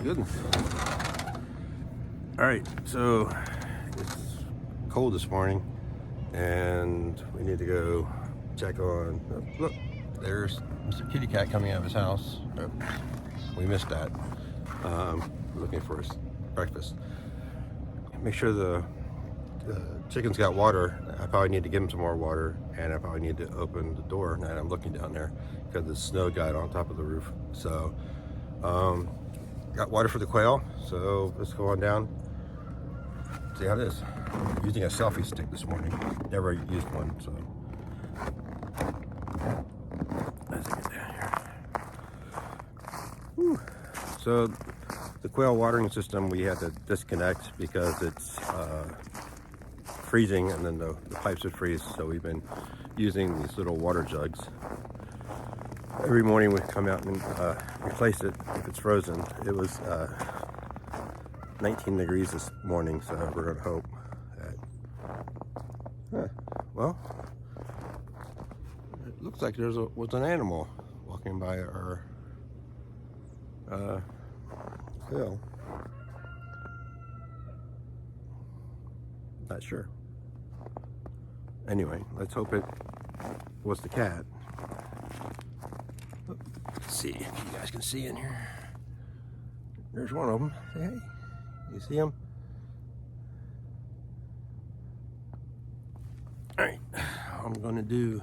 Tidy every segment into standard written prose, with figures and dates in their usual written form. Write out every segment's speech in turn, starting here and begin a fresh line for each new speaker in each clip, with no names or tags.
goodness. Alright, so it's cold this morning and we need to go check on, oh, look, there's Mr. Kitty Cat coming out of his house. Oops, we missed that. Looking for his breakfast. Make sure the chicken's got water. I probably need to give him some more water, and I probably need to open the door. Now I'm looking down there because the snow got on top of the roof. So got water for the quail, so let's go on down, see how it is. I'm using a selfie stick this morning. Never used one, so let's get down here. Whew. So the quail watering system we had to disconnect because it's freezing, and then the pipes would freeze, so we've been using these little water jugs. Every morning we come out and replace it if it's frozen. It was 19 degrees this morning, so we're going to hope that, well, it looks like there was an animal walking by our hill. Not sure. Anyway, let's hope it was the cat. Let's see if you guys can see in here. There's one of them. Say hey. You see him? Alright, I'm gonna do,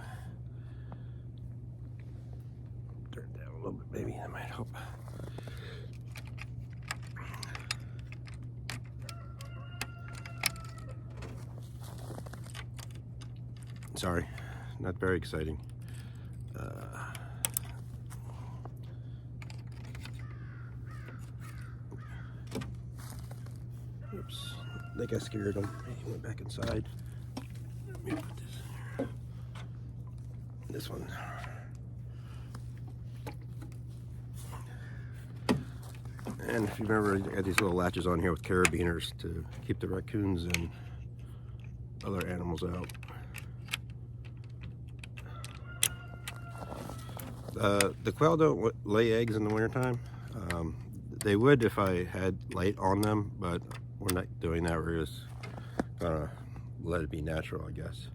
turn it down a little bit, maybe that might help. Sorry, not very exciting. Oops, I think I scared him. He went back inside. Let me put this in here. This one. And if you remember, I got these little latches on here with carabiners to keep the raccoons and other animals out. The quail don't lay eggs in the wintertime. They would if I had light on them, but we're not doing that. We're just gonna let it be natural, I guess.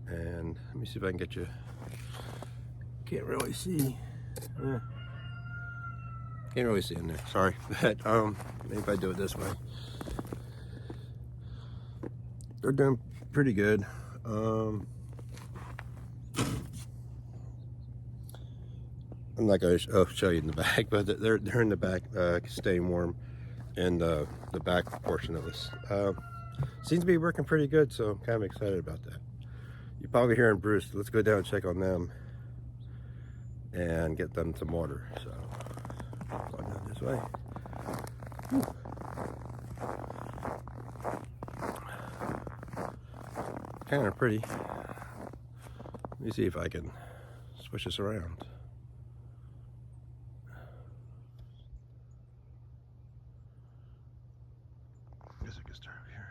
And let me see if I can get you. Can't really see. Can't really see in there. Sorry, but maybe if I do it this way. They're doing pretty good. I'm not going to show you in the back, but they're in the back, staying warm in the back portion of this. Seems to be working pretty good, so I'm kind of excited about that. You're probably hearing Bruce. Let's go down and check on them and get them some water. So, going down this way. Kind of pretty. Let me see if I can switch this around. Guess I can start over here.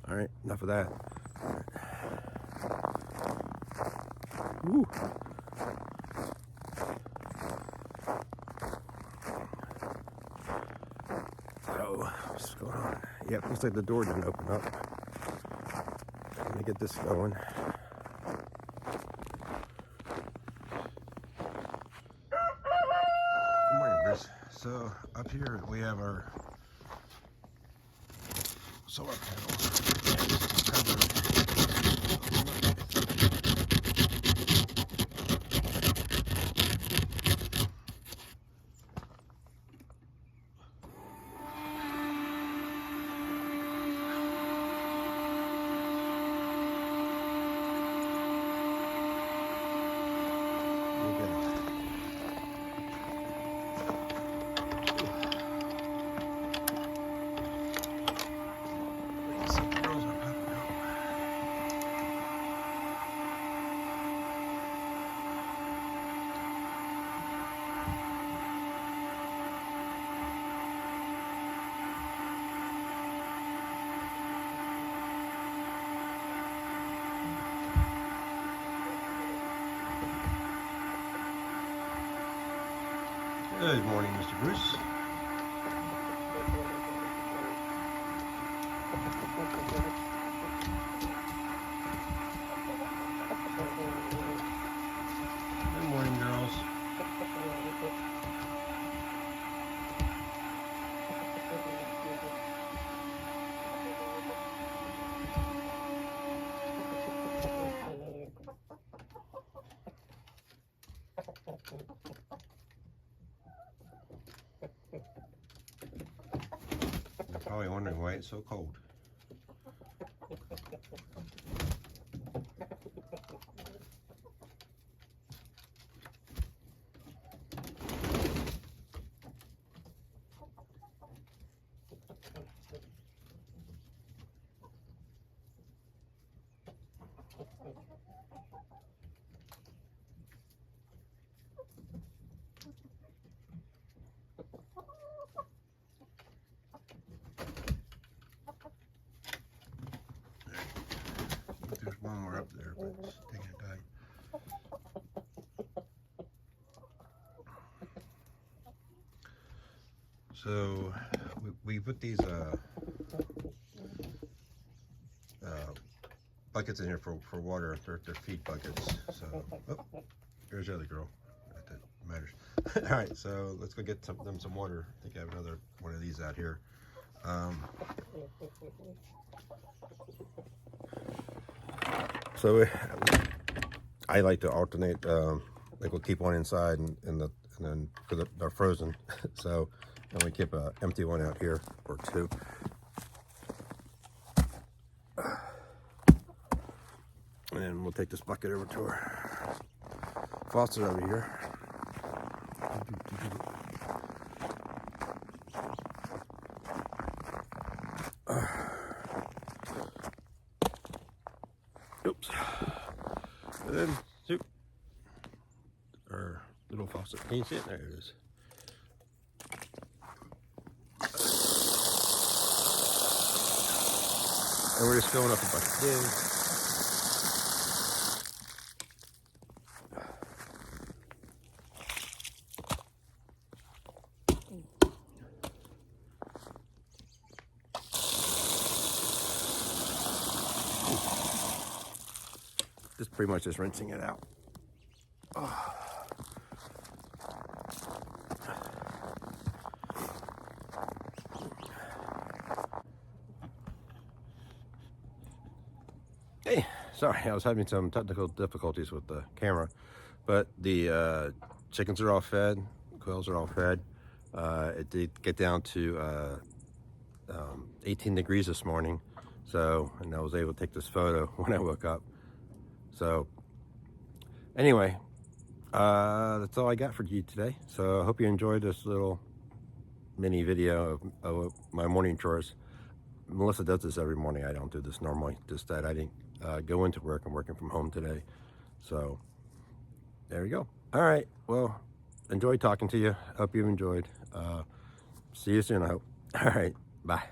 All right, enough of that. Woo. So, what's going on? Yep, looks like the door didn't open up. Let me get this going. Good morning, Bruce. So, up here we have our solar panels. Good morning, Mr. Bruce. Good morning, girls. You're probably wondering why it's so cold. There's one more up there, but it's taking a time. So we put these buckets in here for water. They're feed buckets. So oh, there's the other girl. That matters. All right, so let's go get them some water. I think I have another one of these out here. So I like to alternate. Like we'll keep one inside and then because they're frozen. So then we keep an empty one out here or two. And then we'll take this bucket over to our faucet over here. Oops. And then, soup. Our little faucet. Can you see it? There it is. And we're just filling up the bucket again. Just pretty much just rinsing it out. Oh. Hey, sorry, I was having some technical difficulties with the camera, but the chickens are all fed, quails are all fed. It did get down to 18 degrees this morning, so, and I was able to take this photo when I woke up. So anyway, that's all I got for you today. So I hope you enjoyed this little mini video of my morning chores. Melissa does this every morning. I don't do this normally, just that I didn't go into work. I'm working from home today. So there we go. All right, well, enjoyed talking to you. Hope you enjoyed. See you soon, I hope. All right, bye.